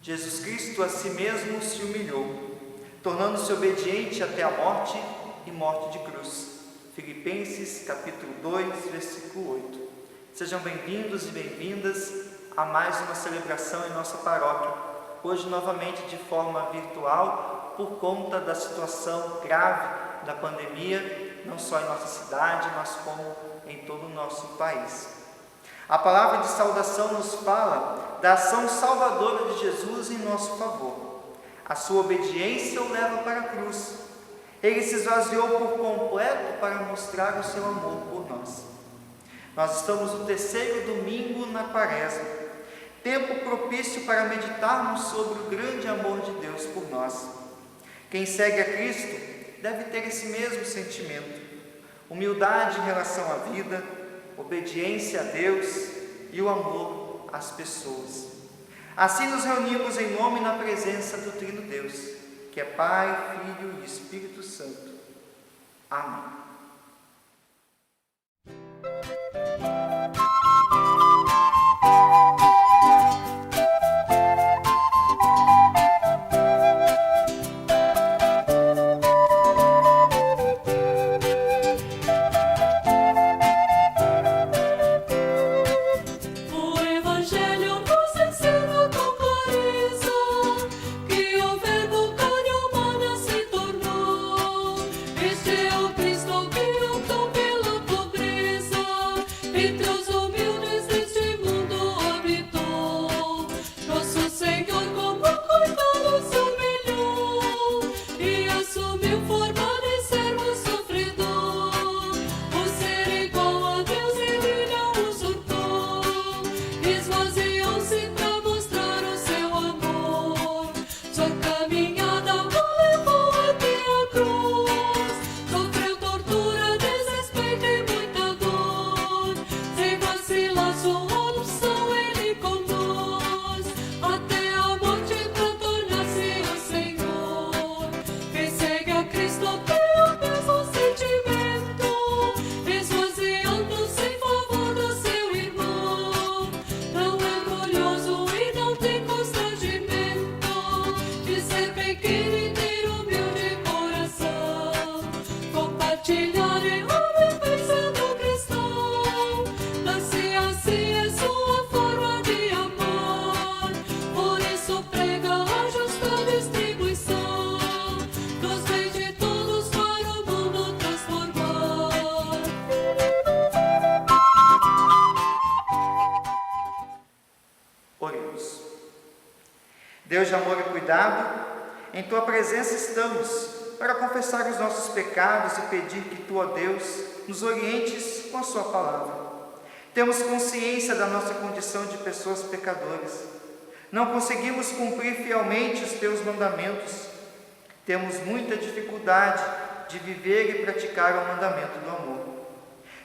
Jesus Cristo a si mesmo se humilhou, tornando-se obediente até a morte e morte de cruz. Filipenses capítulo 2, versículo 8. Sejam bem-vindos e bem-vindas a mais uma celebração em nossa paróquia, hoje novamente de forma virtual, por conta da situação grave da pandemia, não só em nossa cidade, mas como em todo o nosso país. A palavra de saudação nos fala da ação salvadora de Jesus em nosso favor. A sua obediência o leva para a cruz. Ele se esvaziou por completo para mostrar o seu amor por nós. Nós estamos no terceiro domingo na Quaresma, tempo propício para meditarmos sobre o grande amor de Deus por nós. Quem segue a Cristo deve ter esse mesmo sentimento: humildade em relação à vida, obediência a Deus e o amor às pessoas. Assim nos reunimos em nome e na presença do Trino Deus, que é Pai, Filho e Espírito Santo. Amém. Oremos. Deus de amor e cuidado, em Tua presença estamos para confessar os nossos pecados e pedir que Tu, ó Deus, nos orientes com a Sua palavra. Temos consciência da nossa condição de pessoas pecadoras. Não conseguimos cumprir fielmente os Teus mandamentos. Temos muita dificuldade de viver e praticar o mandamento do amor.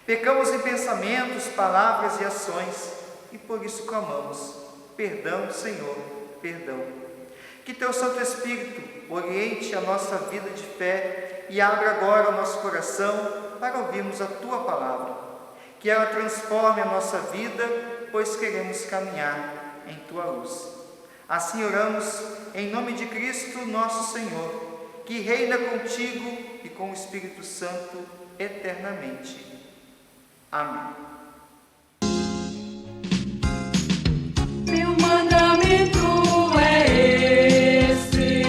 Pecamos em pensamentos, palavras e ações, e por isso clamamos: perdão, Senhor, perdão. Que Teu Santo Espírito oriente a nossa vida de fé e abra agora o nosso coração para ouvirmos a Tua palavra. Que ela transforme a nossa vida, pois queremos caminhar em Tua luz. Assim oramos em nome de Cristo, nosso Senhor, que reina contigo e com o Espírito Santo eternamente. Amém. Meu mandamento é esse,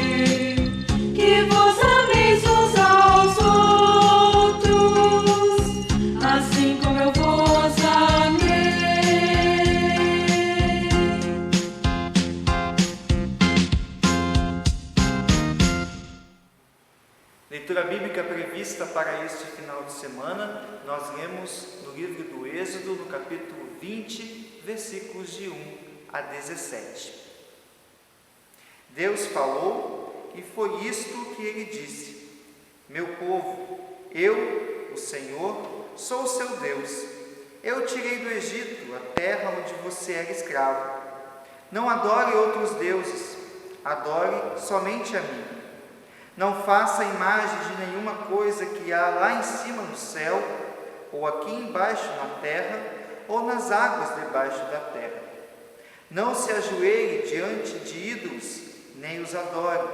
que vos ameis uns aos outros, assim como eu vos amei. Leitura bíblica prevista para este final de semana, nós lemos no livro do Êxodo, no capítulo 20, versículos de 1 a 17. Deus falou e foi isto que ele disse: meu povo, eu, o Senhor, sou o seu Deus. Eu tirei do Egito, a terra onde você era escravo. Não adore outros deuses, adore somente a mim. Não faça imagem de nenhuma coisa que há lá em cima no céu, ou aqui embaixo na terra, ou nas águas debaixo da terra. Não se ajoelhe diante de ídolos, nem os adore,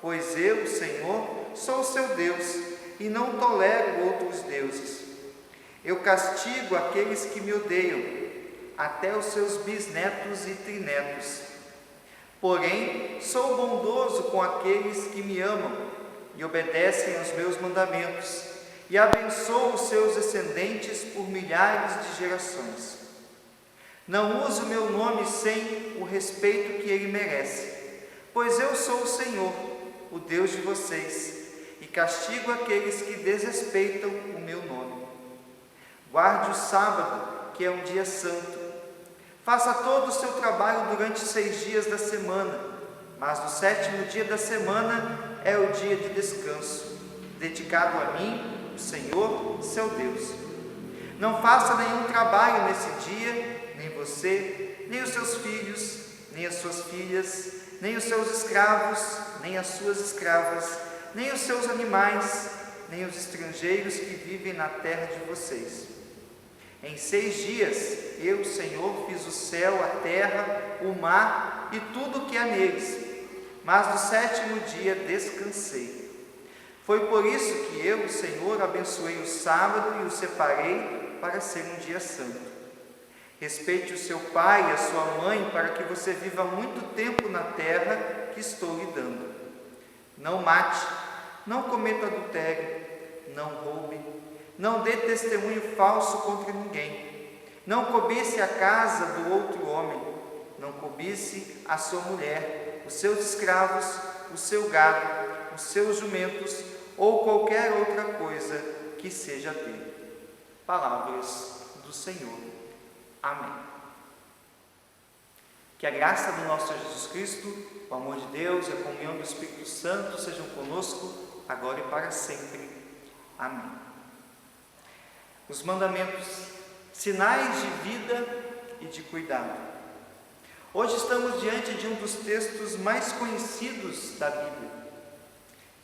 pois eu, Senhor, sou o seu Deus, e não tolero outros deuses. Eu castigo aqueles que me odeiam, até os seus bisnetos e trinetos. Porém, sou bondoso com aqueles que me amam e obedecem aos meus mandamentos, e abençoo os seus descendentes por milhares de gerações. Não uso o meu nome sem o respeito que ele merece, pois eu sou o Senhor, o Deus de vocês, e castigo aqueles que desrespeitam o meu nome. Guarde o sábado, que é um dia santo. Faça todo o seu trabalho durante 6 dias da semana, mas no 7º dia da semana é o dia de descanso, dedicado a mim, o Senhor, seu Deus. Não faça nenhum trabalho nesse dia, nem você, nem os seus filhos, nem as suas filhas, nem os seus escravos, nem as suas escravas, nem os seus animais, nem os estrangeiros que vivem na terra de vocês. Em 6 dias, eu, Senhor, fiz o céu, a terra, o mar e tudo o que há neles, mas no 7º dia descansei. Foi por isso que eu, Senhor, abençoei o sábado e o separei para ser um dia santo. Respeite o seu pai e a sua mãe, para que você viva muito tempo na terra que estou lhe dando. Não mate, não cometa adultério, não roube, não dê testemunho falso contra ninguém, não cobice a casa do outro homem, não cobice a sua mulher, os seus escravos, o seu gado, os seus jumentos ou qualquer outra coisa que seja dele. Palavras do Senhor. Amém. Que a graça do nosso Senhor Jesus Cristo, o amor de Deus e a comunhão do Espírito Santo sejam conosco, agora e para sempre. Amém. Os mandamentos, sinais de vida e de cuidado. Hoje estamos diante de um dos textos mais conhecidos da Bíblia.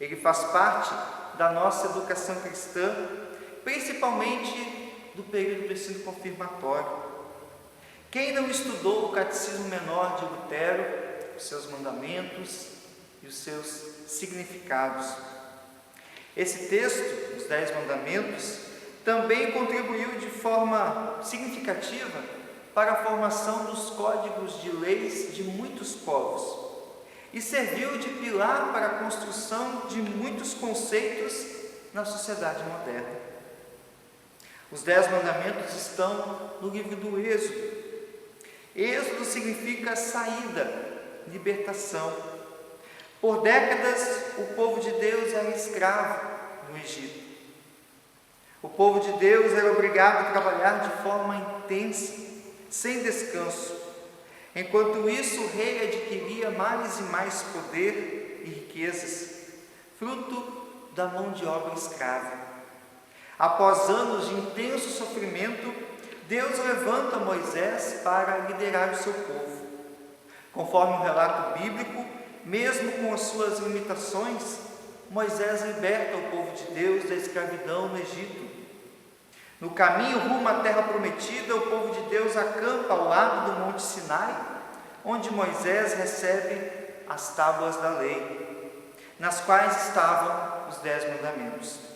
Ele faz parte da nossa educação cristã, principalmente do período do ensino confirmatório. Quem não estudou o Catecismo Menor de Lutero, os seus mandamentos e os seus significados? Esse texto, os 10 mandamentos, também contribuiu de forma significativa para a formação dos códigos de leis de muitos povos e serviu de pilar para a construção de muitos conceitos na sociedade moderna. Os 10 mandamentos estão no livro do Êxodo. Êxodo significa saída, libertação. Por décadas, o povo de Deus era escravo no Egito. O povo de Deus era obrigado a trabalhar de forma intensa, sem descanso. Enquanto isso, o rei adquiria mais e mais poder e riquezas, fruto da mão de obra escrava. Após anos de intenso sofrimento, Deus levanta Moisés para liderar o seu povo. Conforme o relato bíblico, mesmo com as suas limitações, Moisés liberta o povo de Deus da escravidão no Egito. No caminho rumo à terra prometida, o povo de Deus acampa ao lado do Monte Sinai, onde Moisés recebe as tábuas da lei, nas quais estavam os 10 mandamentos.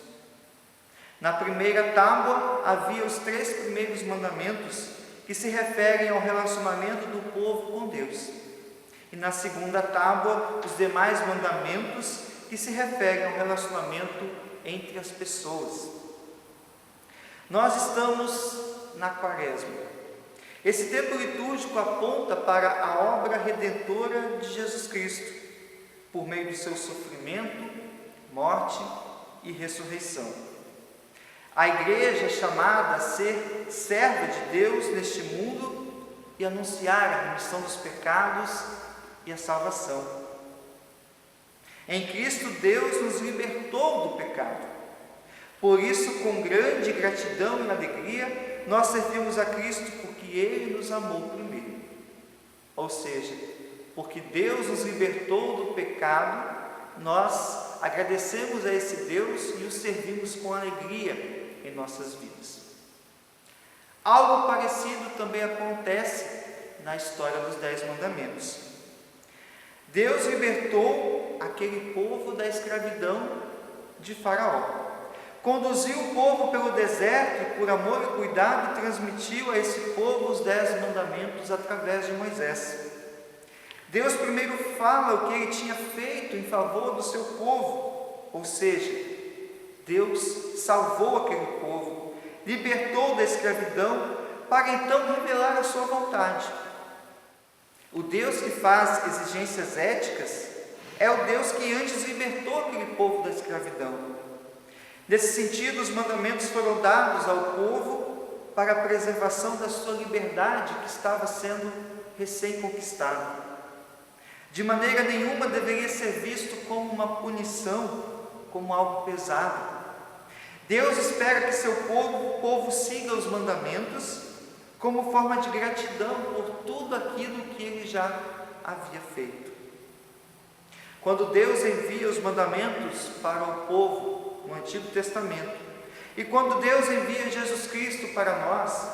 Na primeira tábua havia os 3 primeiros mandamentos que se referem ao relacionamento do povo com Deus. E na segunda tábua, os demais mandamentos que se referem ao relacionamento entre as pessoas. Nós estamos na Quaresma. Esse tempo litúrgico aponta para a obra redentora de Jesus Cristo, por meio do seu sofrimento, morte e ressurreição. A igreja é chamada a ser serva de Deus neste mundo e anunciar a remissão dos pecados e a salvação. Em Cristo, Deus nos libertou do pecado. Por isso, com grande gratidão e alegria, nós servimos a Cristo porque Ele nos amou primeiro. Ou seja, porque Deus nos libertou do pecado, nós agradecemos a esse Deus e o servimos com alegria em nossas vidas. Algo parecido também acontece na história dos 10 mandamentos. Deus libertou aquele povo da escravidão de Faraó. Conduziu o povo pelo deserto e, por amor e cuidado, transmitiu a esse povo os 10 mandamentos através de Moisés. Deus primeiro fala o que ele tinha feito em favor do seu povo, ou seja, Deus salvou aquele povo, libertou da escravidão, para então revelar a sua vontade. O Deus que faz exigências éticas é o Deus que antes libertou aquele povo da escravidão. Nesse sentido, os mandamentos foram dados ao povo para a preservação da sua liberdade que estava sendo recém-conquistada. De maneira nenhuma deveria ser visto como uma punição, como algo pesado. Deus espera que seu povo siga os mandamentos como forma de gratidão por tudo aquilo que ele já havia feito. Quando Deus envia os mandamentos para o povo no Antigo Testamento, e quando Deus envia Jesus Cristo para nós,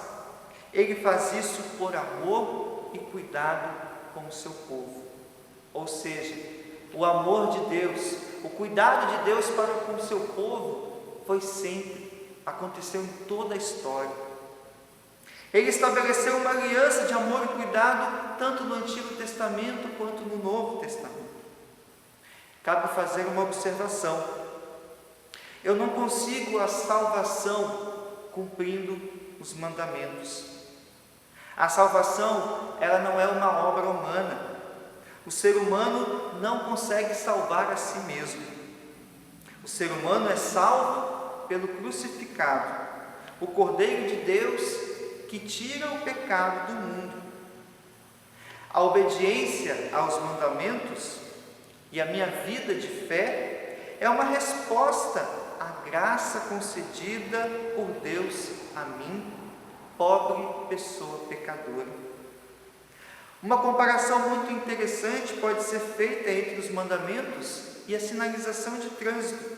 Ele faz isso por amor e cuidado com o seu povo. Ou seja, o amor de Deus, o cuidado de Deus para com o seu povo aconteceu em toda a história. Ele estabeleceu uma aliança de amor e cuidado tanto no Antigo Testamento quanto no Novo Testamento. Cabe fazer uma observação. Eu não consigo a salvação cumprindo os mandamentos. A salvação, ela não é uma obra humana. O ser humano não consegue salvar a si mesmo. O ser humano é salvo pelo crucificado, o Cordeiro de Deus que tira o pecado do mundo. A obediência aos mandamentos e a minha vida de fé é uma resposta à graça concedida por Deus a mim, pobre pessoa pecadora. Uma comparação muito interessante pode ser feita entre os mandamentos e a sinalização de trânsito.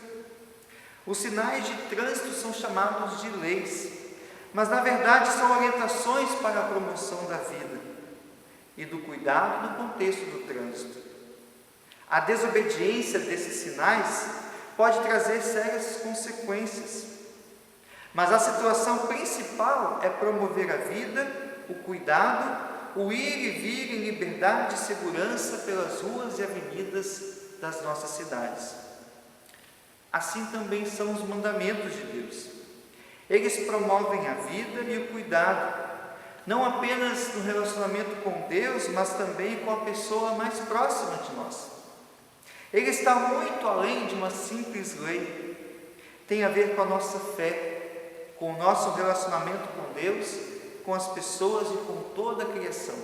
Os sinais de trânsito são chamados de leis, mas na verdade são orientações para a promoção da vida e do cuidado no contexto do trânsito. A desobediência desses sinais pode trazer sérias consequências, mas a situação principal é promover a vida, o cuidado, o ir e vir em liberdade e segurança pelas ruas e avenidas das nossas cidades. Assim também são os mandamentos de Deus. Eles promovem a vida e o cuidado, não apenas no relacionamento com Deus, mas também com a pessoa mais próxima de nós. Ele está muito além de uma simples lei. Tem a ver com a nossa fé, com o nosso relacionamento com Deus, com as pessoas e com toda a criação.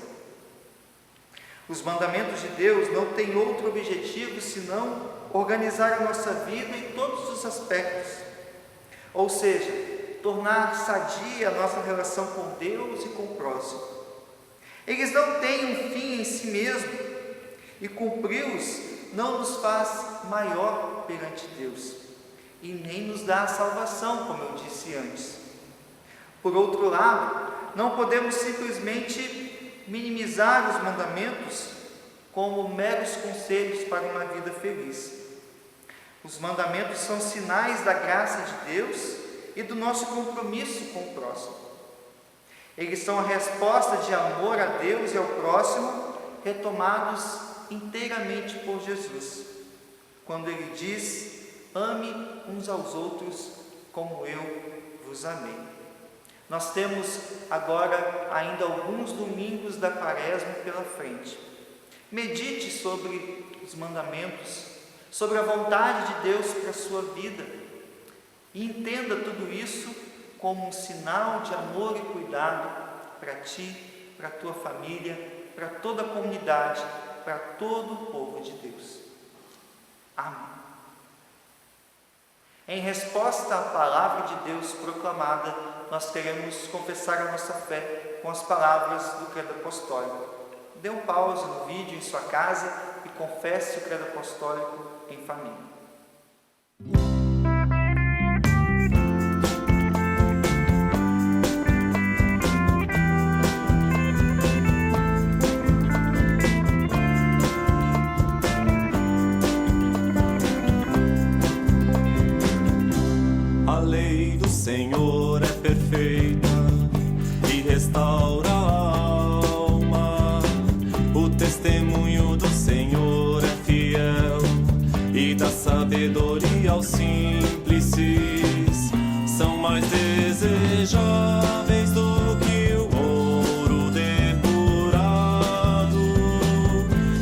Os mandamentos de Deus não têm outro objetivo senão organizar a nossa vida em todos os aspectos, ou seja, tornar sadia a nossa relação com Deus e com o próximo. Eles não têm um fim em si mesmo, e cumpri-los não nos faz maior perante Deus, e nem nos dá a salvação, como eu disse antes. Por outro lado, não podemos simplesmente minimizar os mandamentos como meros conselhos para uma vida feliz. Os mandamentos são sinais da graça de Deus e do nosso compromisso com o próximo. Eles são a resposta de amor a Deus e ao próximo, retomados inteiramente por Jesus, quando Ele diz: ame uns aos outros como eu vos amei. Nós temos agora ainda alguns domingos da Quaresma pela frente. Medite sobre os mandamentos, sobre a vontade de Deus para a sua vida, e entenda tudo isso como um sinal de amor e cuidado para ti, para a tua família, para toda a comunidade, para todo o povo de Deus. Amém. Em resposta à palavra de Deus proclamada, nós queremos confessar a nossa fé com as palavras do credo apostólico. Dê um pause no vídeo em sua casa e confesse o credo apostólico em família. testemunho do Senhor é fiel e dá sabedoria aos simples. São mais desejáveis do que o ouro depurado,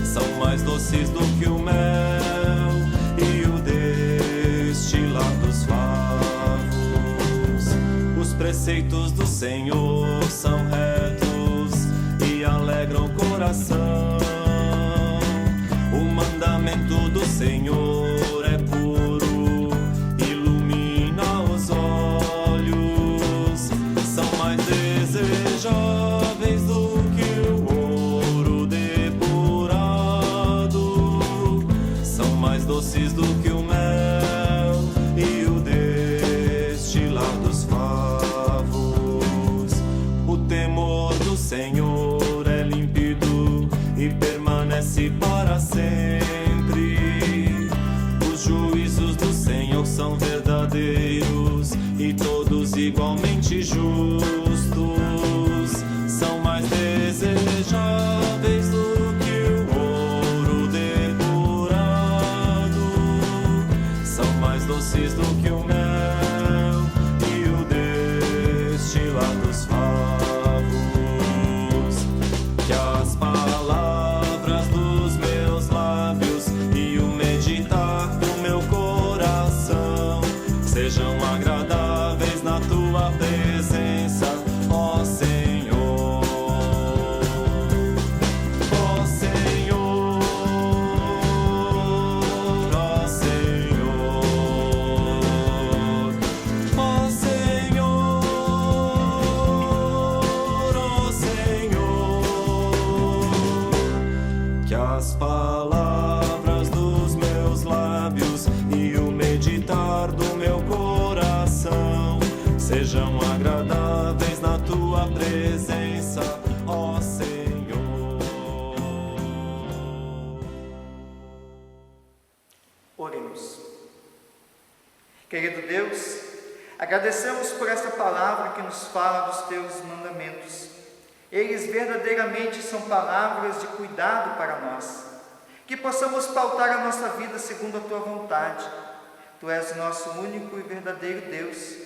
são mais doces do que o mel e o destilar dos favos. Os preceitos do Senhor são retos e alegram o coração. O mandamento do Senhor é puro, ilumina os olhos. São mais desejáveis do que o ouro depurado, são mais doces do que o mel e o destilar dos favos. O temor do Senhor é límpido e permanece para sempre. Os juízos do Senhor são verdadeiros e todos igualmente justos. São mais desejáveis do que o ouro depurado, são mais doces do que o mel e o destilar dos favos. Que as palavras dos meus lábios e o meditar do meu coração sejam agradáveis na tua presença, ó Senhor. Ó Senhor, ó Senhor, ó Senhor, ó Senhor. Que as palavras dos meus lábios e o meditar do meu coração sejam agradáveis na tua presença, ó Senhor. Oremos. Querido Deus, agradecemos por esta palavra que nos fala dos teus mandamentos. Eles verdadeiramente são palavras de cuidado para nós. Que possamos pautar a nossa vida segundo a tua vontade. Tu és o nosso único e verdadeiro Deus.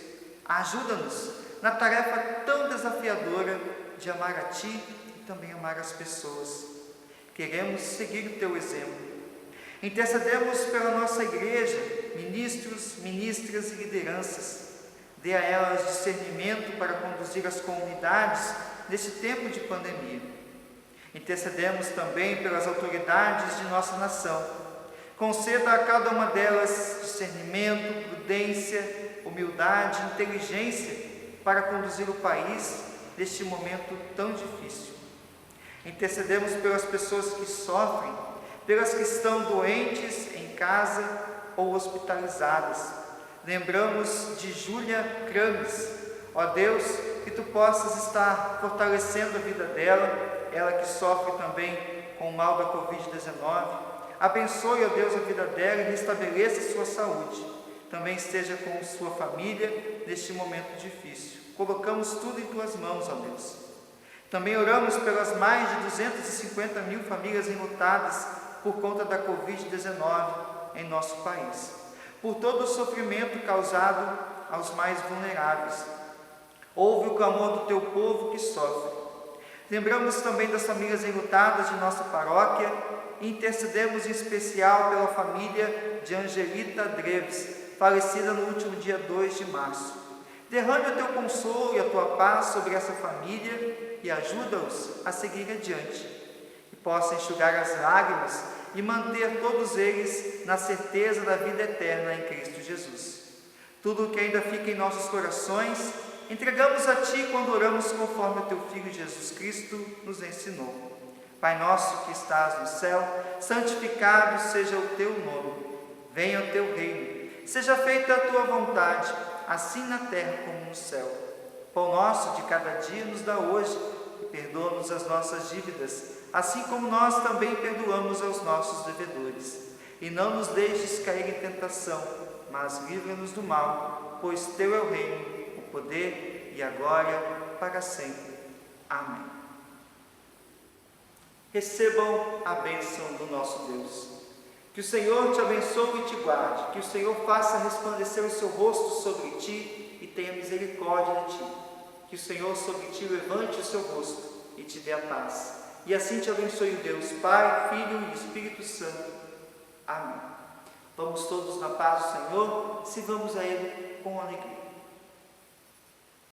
Ajuda-nos na tarefa tão desafiadora de amar a ti e também amar as pessoas. Queremos seguir o teu exemplo. Intercedemos pela nossa igreja, ministros, ministras e lideranças. Dê a elas discernimento para conduzir as comunidades neste tempo de pandemia. Intercedemos também pelas autoridades de nossa nação. Conceda a cada uma delas discernimento, prudência, humildade, inteligência para conduzir o país neste momento tão difícil. Intercedemos pelas pessoas que sofrem, pelas que estão doentes em casa ou hospitalizadas. Lembramos de Júlia Krames. Ó Deus, que tu possas estar fortalecendo a vida dela, ela que sofre também com o mal da Covid-19. Abençoe, ó Deus, a vida dela e restabeleça sua saúde. Também esteja com sua família neste momento difícil. Colocamos tudo em tuas mãos, ó Deus. Também oramos pelas mais de 250 mil famílias enlutadas por conta da Covid-19 em nosso país. Por todo o sofrimento causado aos mais vulneráveis. Ouve o clamor do teu povo que sofre. Lembramos também das famílias enlutadas de nossa paróquia e intercedemos em especial pela família de Angelita Dreves, falecida no último dia 2 de março. Derrame o teu consolo e a tua paz sobre essa família e ajuda-os a seguir adiante. E possa enxugar as lágrimas e manter todos eles na certeza da vida eterna em Cristo Jesus. Tudo o que ainda fica em nossos corações, entregamos a Ti quando oramos conforme o Teu Filho Jesus Cristo nos ensinou. Pai nosso que estás no céu, santificado seja o Teu nome. Venha o Teu reino. Seja feita a Tua vontade, assim na terra como no céu. Pão nosso de cada dia nos dá hoje, e perdoa-nos as nossas dívidas, assim como nós também perdoamos aos nossos devedores. E não nos deixes cair em tentação, mas livra-nos do mal, pois Teu é o reino, o poder e a glória para sempre. Amém. Recebam a bênção do nosso Deus. Que o Senhor te abençoe e te guarde, que o Senhor faça resplandecer o seu rosto sobre ti e tenha misericórdia de ti. Que o Senhor sobre ti levante o seu rosto e te dê a paz. E assim te abençoe o Deus, Pai, Filho e Espírito Santo. Amém. Vamos todos na paz do Senhor, sirvamos a Ele com alegria.